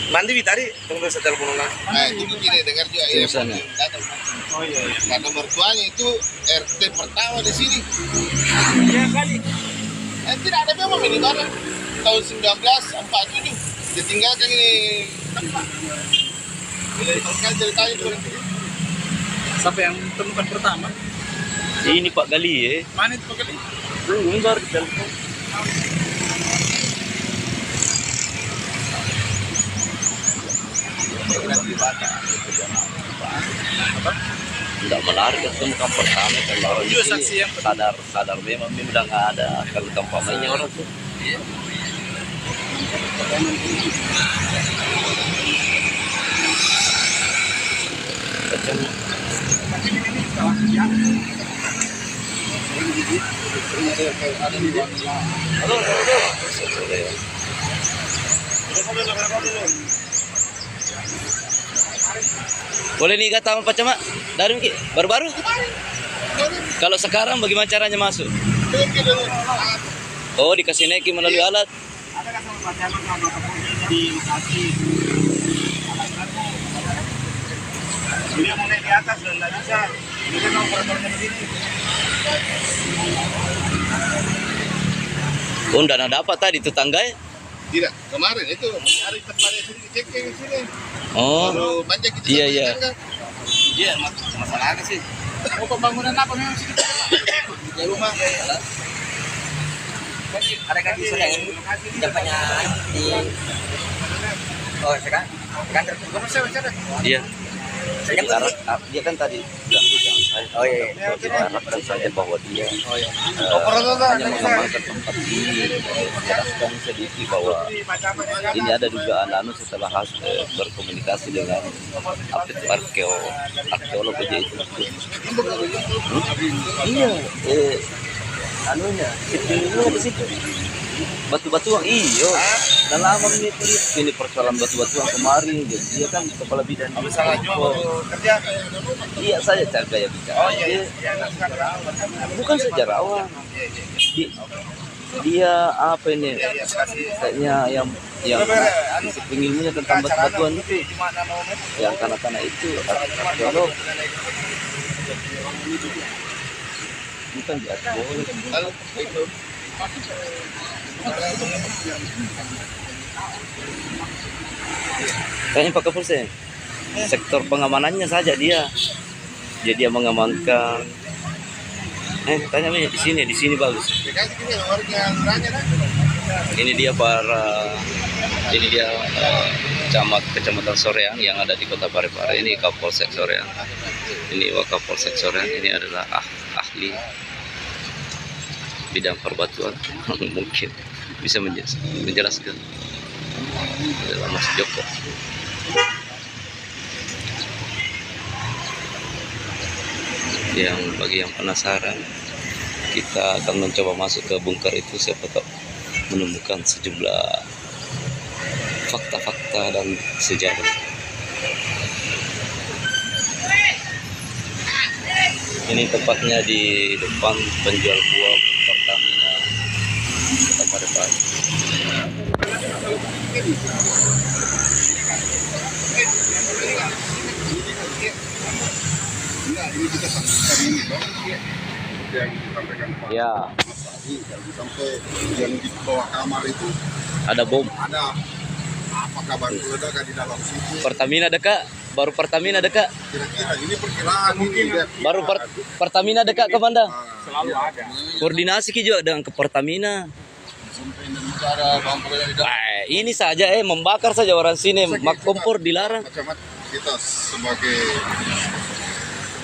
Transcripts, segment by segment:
Mandi tadi tunggu saya telepon ulang. Nah, itu tidak dengar juga ya. Sana. Oh iya. Karena mertuanya itu RT pertama di sini. Iya kali. Tidak ada memang ini barang tahun 1947 ditinggalkan ini tempat. Jadi kalau ceritanya itu Siapa yang temukan pertama? Ini Pak Gali ya. Mana itu Pak Gali? Belum baru ditelepon. Tidak menarik temukan pertama kalau di sini sadar memang udah nggak ada kalau tempat mainnya orang tuh. Boleh nih kata Pak Camat? Dari Ki, baru-baru? Kalau sekarang bagaimana caranya masuk? Oh, dikasih neki melalui alat. Ada kan sama Pak Camat sama Pak Polisi di lokasi. Dia mau naik di atas dan nggak bisa. Ini kan operatornya di sini. Oh, nggak ada apa tadi itu tangga ya? tidak kemarin itu hari tempatnya sini dicek di sini. Oh, Baru banyak kita iya, iya. Iya, masalahnya sih. Oh, pembangunan apa memang sih? Di rumah. Ada kan bisa yang tempatnya di sekarang iya. Dia kan tadi sudah bilang saya. Oh iya. Kita harapkan saja bahwa dia hanya mengamankan tempat ini, menjelaskan sedikit bahwa ini ada dugaan setelah berkomunikasi dengan arkeolog aja itu. Iya, itu di situ. Batu-batuan, iyo. Dan lama ini persoalan batu-batuan kemarin. Dia kan kepala bidang. Salah juga kerja. Iya, saya cara gaya bicara. Oh iya. Bukan sejarawan. Dia apa ini? Kayaknya yang pengilmunya tentang batu-batuan itu. Yang kanak-kanak itu arkeolog. Bukan di arkeolog. Kayaknya Pak Kapolsek sektor pengamanannya saja dia mengamankan. Tanya di sini bagus. Ini dia kecamatan Soreang yang ada di Kota Parepare. Ini Kapolsek Soreang. Ini Wakapolsek Soreang. Ini adalah ahli bidang perbatuan. Mungkin bisa menjelaskan adalah Mas Joko. Bagi yang penasaran, kita akan mencoba masuk ke bunker itu, siapa tahu menemukan sejumlah fakta-fakta dan sejarah. Ini tepatnya di depan penjual buah Pertamina Kota Parepare. Ya. Sampai yang di bawah kamar itu Ada bom. ada apa kabar ledakan di dalam situ? Pertamina dekat. Baru Pertamina dekat. Kira-kira ini perkiraan ini. Baru Pertamina dekat ke Banda. Selalu ada. Koordinasi juga dengan ke Pertamina. Sampai Indonesia ada bangku dari dalam. Ini saja membakar saja orang sini, mak kompor dilarang. Macam kita sebagai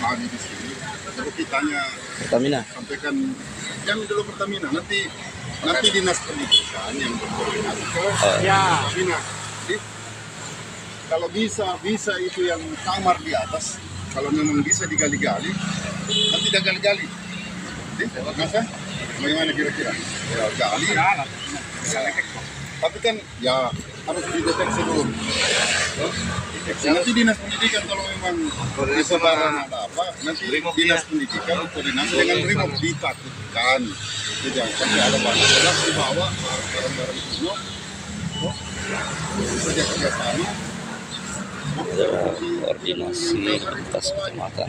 ahli di sini, kalau kitanya Pertamina. sampaikan jangan dulu Pertamina, nanti dinas pendidikan yang berkoordinasi ke Pertamina. Jadi, kalau bisa itu yang kamar di atas, kalau memang bisa digali-gali, nanti dia gali-gali. Masa bagaimana kira-kira? Ya gali. Tapi kan ya harus dideteksi dulu. Nanti dinas pendidikan kalau memang di sebaran ada apa, nanti dinas pendidikan koordinasi dengan Brimob ditakutkan. Itu jangan sampai ada barang jelas dibawa barang-barang kuno. kerja-kerjasama adalah koordinasi lintas kecamatan,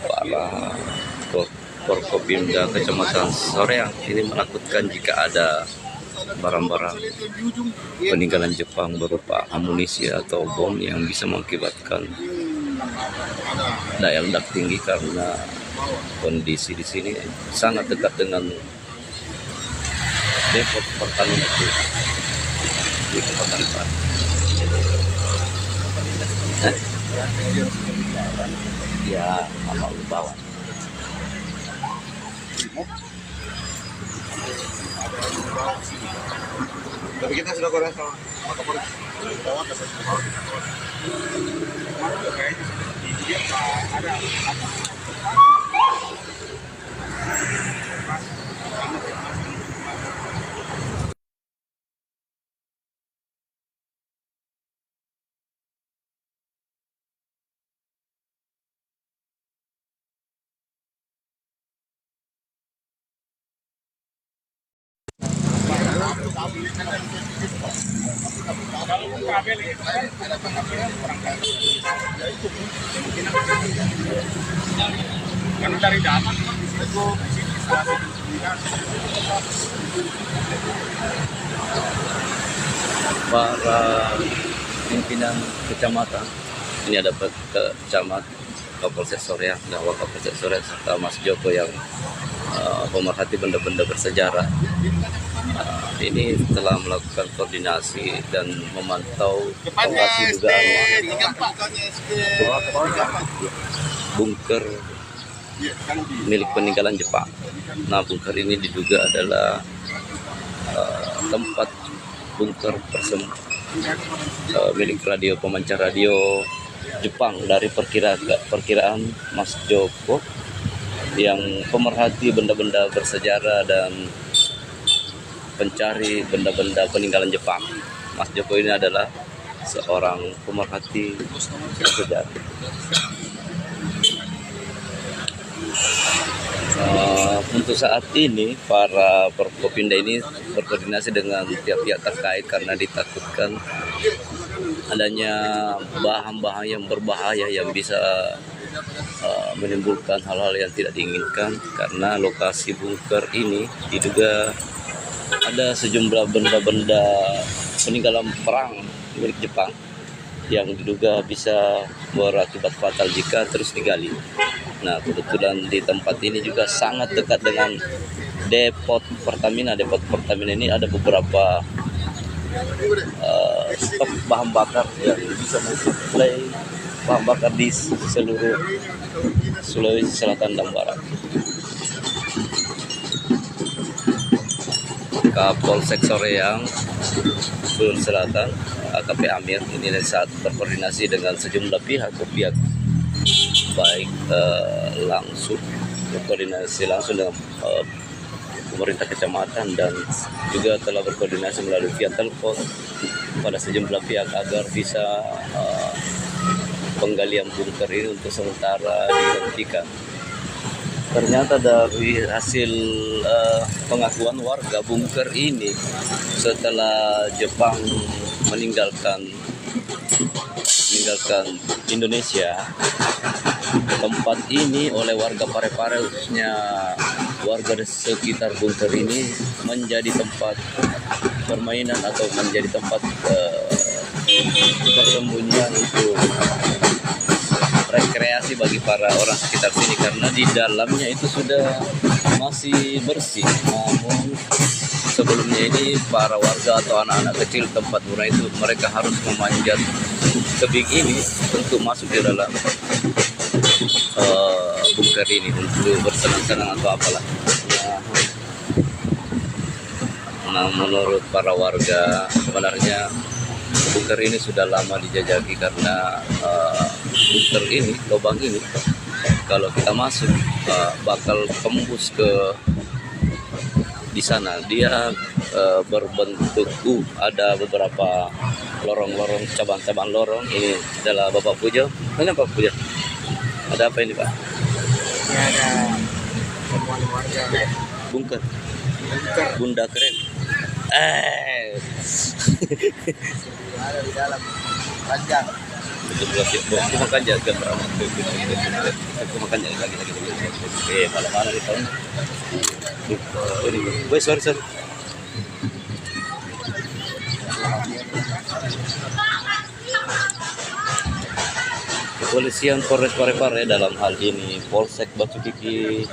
para Forkopimda Kecamatan Soreang ini menakutkan jika ada barang-barang peninggalan Jepang berupa amunisi atau bom yang bisa mengakibatkan daya ledak tinggi, karena kondisi di sini sangat dekat dengan depo Pertamina di Kabupaten Pati. Ya, sama Lubawan. Tapi kita sudah koordinasi sama Kapolres. Karena dari data itu Para pimpinan kecamatan ini ada camat, Kapolsek Soreang dan Wakapolsek Soreang serta Mas Joko yang pemerhati benda-benda bersejarah. Ini telah melakukan koordinasi dan memantau lokasi dugaan bunker milik peninggalan Jepang. Nah, bunker ini diduga adalah tempat bunker milik radio pemancar radio Jepang. Dari perkiraan Mas Joko yang pemerhati benda-benda bersejarah dan pencari benda-benda peninggalan Jepang. Mas Joko ini adalah seorang pemerhati sejarah. Untuk saat ini para Forkopimda ini berkoordinasi dengan pihak-pihak terkait karena ditakutkan adanya bahan-bahan yang berbahaya yang bisa menimbulkan hal-hal yang tidak diinginkan, karena lokasi bunker ini diduga ada sejumlah benda-benda peninggalan perang milik Jepang yang diduga bisa berakibat fatal jika terus digali. Nah, kebetulan di tempat ini juga sangat dekat dengan depo Pertamina. Depo Pertamina ini ada beberapa stok bahan bakar yang bisa mensuplai bahan bakar di seluruh Sulawesi Selatan dan Barat. Kapolsek Soreang Sulawesi Selatan AKP Amir ini saat berkoordinasi dengan sejumlah pihak baik langsung berkoordinasi langsung dengan pemerintah kecamatan dan juga telah berkoordinasi melalui via telepon pada sejumlah pihak agar bisa penggalian bunker ini untuk sementara dihentikan. Ternyata dari hasil pengakuan warga, bunker ini setelah Jepang meninggalkan Indonesia, tempat ini oleh warga Parepare, khususnya warga di sekitar bunker ini, menjadi tempat permainan atau menjadi tempat persembunyian untuk rekreasi bagi para orang sekitar sini, karena di dalamnya itu sudah masih bersih. Namun sebelumnya ini para warga atau anak-anak kecil tempat bermain itu mereka harus memanjat tebing ini untuk masuk di dalam bunker ini untuk bersenang-senang atau apalah. Nah, menurut para warga sebenarnya bunker ini sudah lama dijajaki karena bunker ini, lubang ini, kalau kita masuk bakal tembus ke di sana. Dia berbentuk ada beberapa lorong-lorong, cabang-cabang lorong. Ini adalah Bapak Pujo. Mana Pak Pujo? Ada apa ini Pak? ini ada temuan warga Bunker. Bunda Keren. Ada di dalam panjang. Aku makan jaga berapa? Aku makan jaga lagi. Malam-malam di tahun. Woi, sorry. Kepolisian Polres Parepare dalam hal ini Polsek Batu Kiki,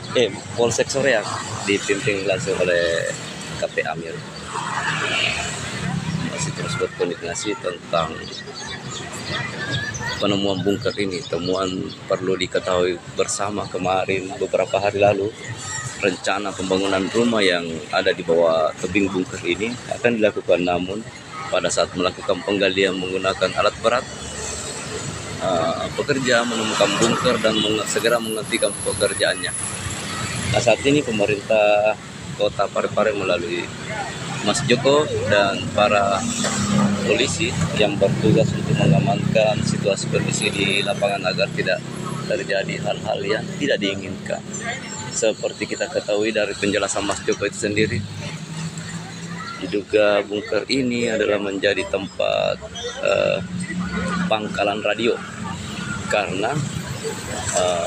Polsek Soreang dipimpin langsung oleh KP Amir. Masih terus berkoordinasi tentang penemuan bunker ini. Temuan perlu diketahui bersama kemarin beberapa hari lalu rencana pembangunan rumah yang ada di bawah tebing bunker ini akan dilakukan, namun pada saat melakukan penggalian menggunakan alat berat, pekerja menemukan bunker dan segera menghentikan pekerjaannya. Nah, saat ini pemerintah Kota Parepare melalui Mas Joko dan para polisi yang bertugas untuk mengamankan situasi kondisi di lapangan agar tidak terjadi hal-hal yang tidak diinginkan. Seperti kita ketahui dari penjelasan Mas Joko itu sendiri, diduga bunker ini adalah menjadi tempat pangkalan radio karena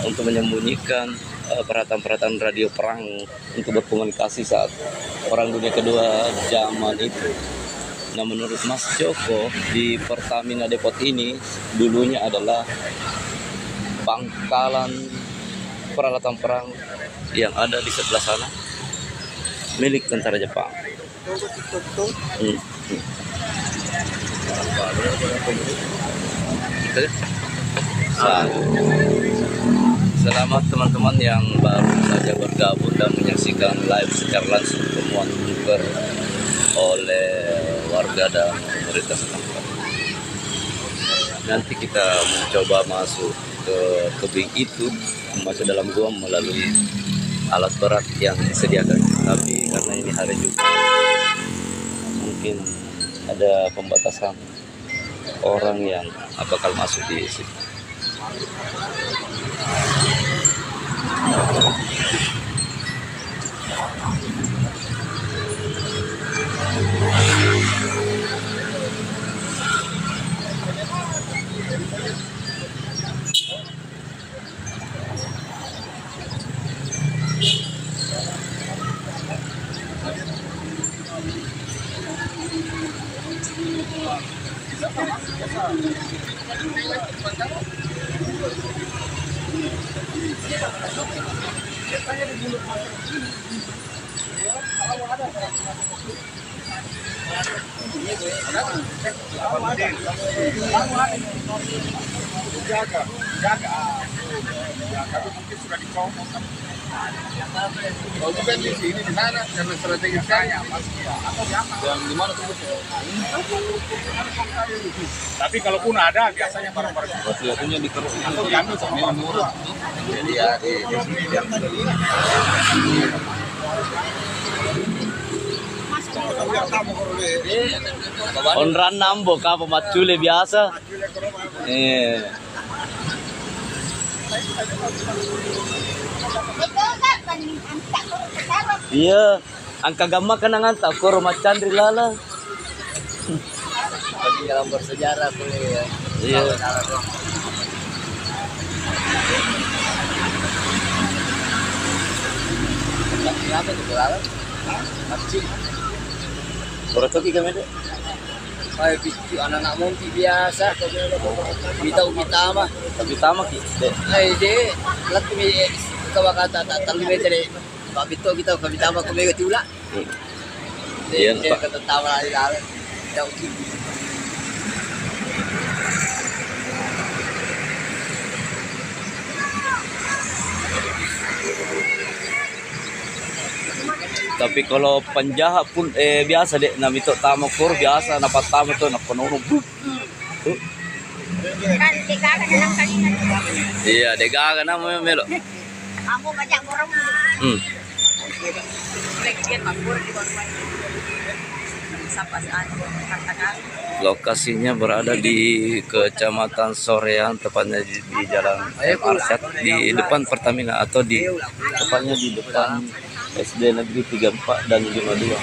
untuk menyembunyikan peralatan-peralatan radio perang untuk berkomunikasi saat Perang Dunia Kedua zaman itu. Nah, menurut Mas Joko, di Pertamina Depot ini dulunya adalah pangkalan peralatan perang yang ada di sebelah sana milik tentara Jepang. Selamat teman-teman yang baru saja bergabung dan menyaksikan live secara langsung temuan bunker oleh warga dan pemerintah setempat. Nanti kita mencoba masuk ke tebing itu, masuk dalam gua melalui alat berat yang disediakan. Tapi karena ini hari Jumat, mungkin ada pembatasan orang yang bakal masuk di situ. Tapi mungkin sudah dicomot. Kalau bukan di sini di mana karena strategi saya atau yang di mana tuh? Tapi kalaupun ada biasanya barang-barang Biasanya dikeruk atau diambil sama orang murah. Jadi ya di sini dia. Onran nambo ka pemacule biasa. Iya, angka gamma kan nganta ko macan rilala. Bagi dalam bersejarah boleh ya. Iya. Kenapa itu berlalu? Kecil. Berapa kami deh? Kayak bicu anak-anak monti biasa. Kita mah. Tapi tamak deh. Ide, lahat kami kawakata tatalime tadi. Bakit to kita kami tama kami tula. Iya, Dia Pak. kata tawa lalu. Jauh. Tapi kalau penjahat pun biasa deh, namito tama kur biasa napat tama to napunong. Kan degagan na lang kanina. Iya, degagan na mo melo. Ako baca borong. Lagyan mabur di bawah. Sampai saat katakan. Lokasinya berada di Kecamatan Soreang, tepatnya di Jalan Arsyad, di depan Pertamina atau tepatnya di depan SD Negeri 34 dan 52.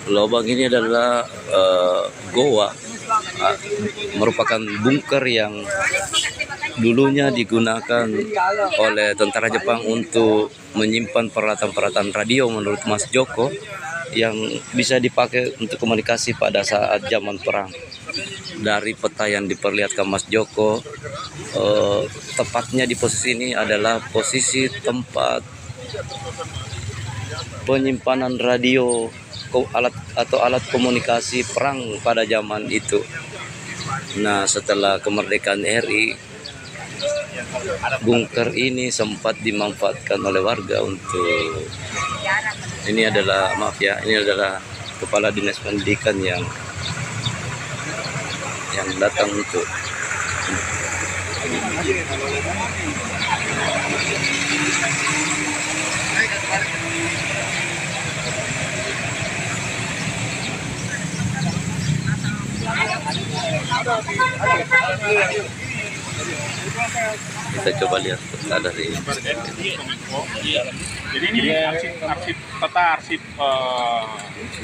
Lubang ini adalah goa, merupakan bunker yang dulunya digunakan oleh tentara Jepang untuk menyimpan peralatan-peralatan radio menurut Mas Joko yang bisa dipakai untuk komunikasi pada saat zaman perang. Dari peta yang diperlihatkan Mas Joko, tepatnya di posisi ini adalah posisi tempat penyimpanan radio alat komunikasi perang pada zaman itu. Nah, setelah kemerdekaan RI, bunker ini sempat dimanfaatkan oleh warga untuk ini adalah kepala dinas pendidikan yang datang untuk kita coba lihat peta dari Jadi ini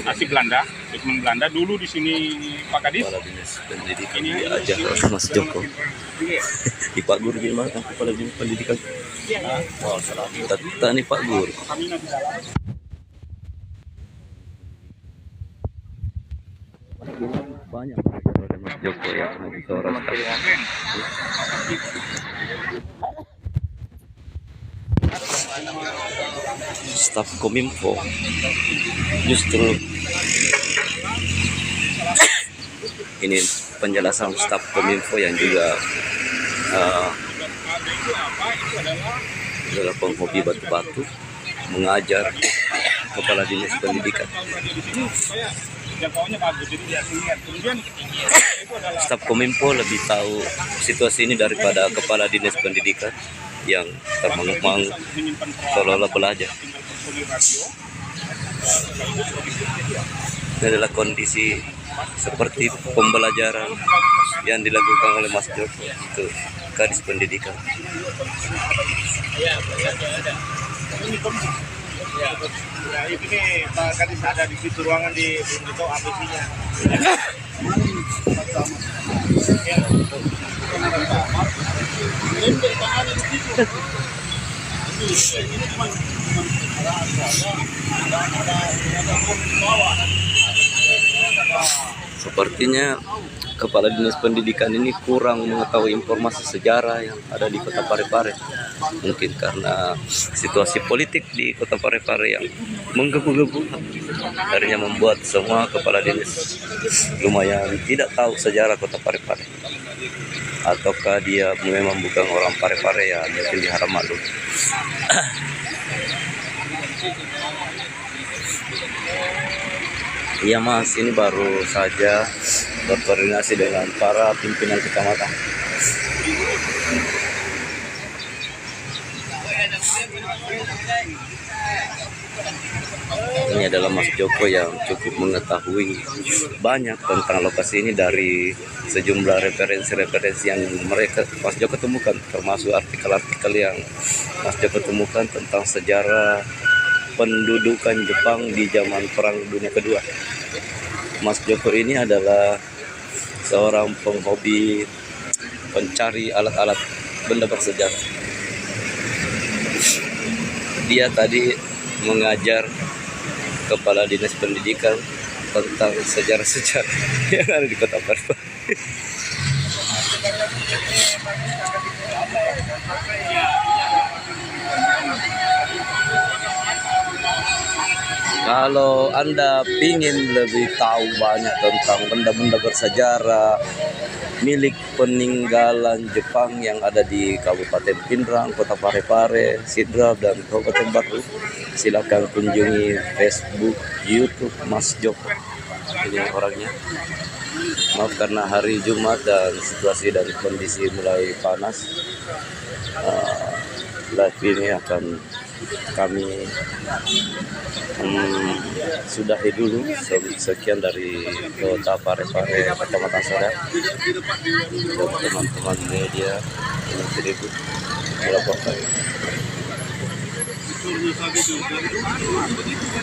arsip Belanda, dokumen Belanda. Dulu di sini Pak Kadis. kepala dinas pendidikan diajar oleh Mas Joko. Di Pak Guru gimana kepala dinas pendidikan? Oh, salah. Tata nih Pak Guru. Banyak oleh Mas Joko ya, seorang staf Kominfo. Justru ini penjelasan staf Kominfo yang juga adalah penghobi batu-batu, mengajar kepala dinas pendidikan. Staf Kominfo lebih tahu situasi ini daripada kepala dinas pendidikan yang termangu-mangu seolah-olah belajar. Ini adalah kondisi seperti pembelajaran yang dilakukan oleh Mas Joko untuk Kadis Pendidikan. Ya, ini Pak Kadis ada di situ ruangan di belum tahu apa isinya. Sepertinya kepala dinas pendidikan ini kurang mengetahui informasi sejarah yang ada di Kota Parepare. Mungkin karena situasi politik di Kota Parepare yang menggebu-gebu, akhirnya membuat semua kepala dinas lumayan tidak tahu sejarah Kota Parepare. Ataukah dia memang bukan orang Parepare ya, mungkin diharap maklum. Iya Mas, ini baru saja berkoordinasi dengan para pimpinan kecamatan. Ini adalah Mas Joko yang cukup mengetahui banyak tentang lokasi ini dari sejumlah referensi-referensi yang Mas Joko temukan, termasuk artikel-artikel yang Mas Joko temukan tentang sejarah pendudukan Jepang di zaman Perang Dunia Kedua. Mas Joko ini adalah seorang penghobi pencari alat-alat benda bersejarah. Dia tadi mengajar kepala dinas pendidikan tentang sejarah-sejarah yang ada di Kota Parepare. Kalau Anda ingin lebih tahu banyak tentang benda-benda bersejarah milik peninggalan Jepang yang ada di Kabupaten Pindrang, Kota Parepare, Sidrap, dan Kabupaten Baru, silakan kunjungi Facebook, YouTube Mas Joko. Ini orangnya. Maaf karena hari Jumat dan situasi dan kondisi mulai panas, live ini akan kami sudahi dulu. Sekian dari Kota Parepare, Kecamatan Sadar. Teman-teman media yang tribut melaporkan. sponsornya saja itu dari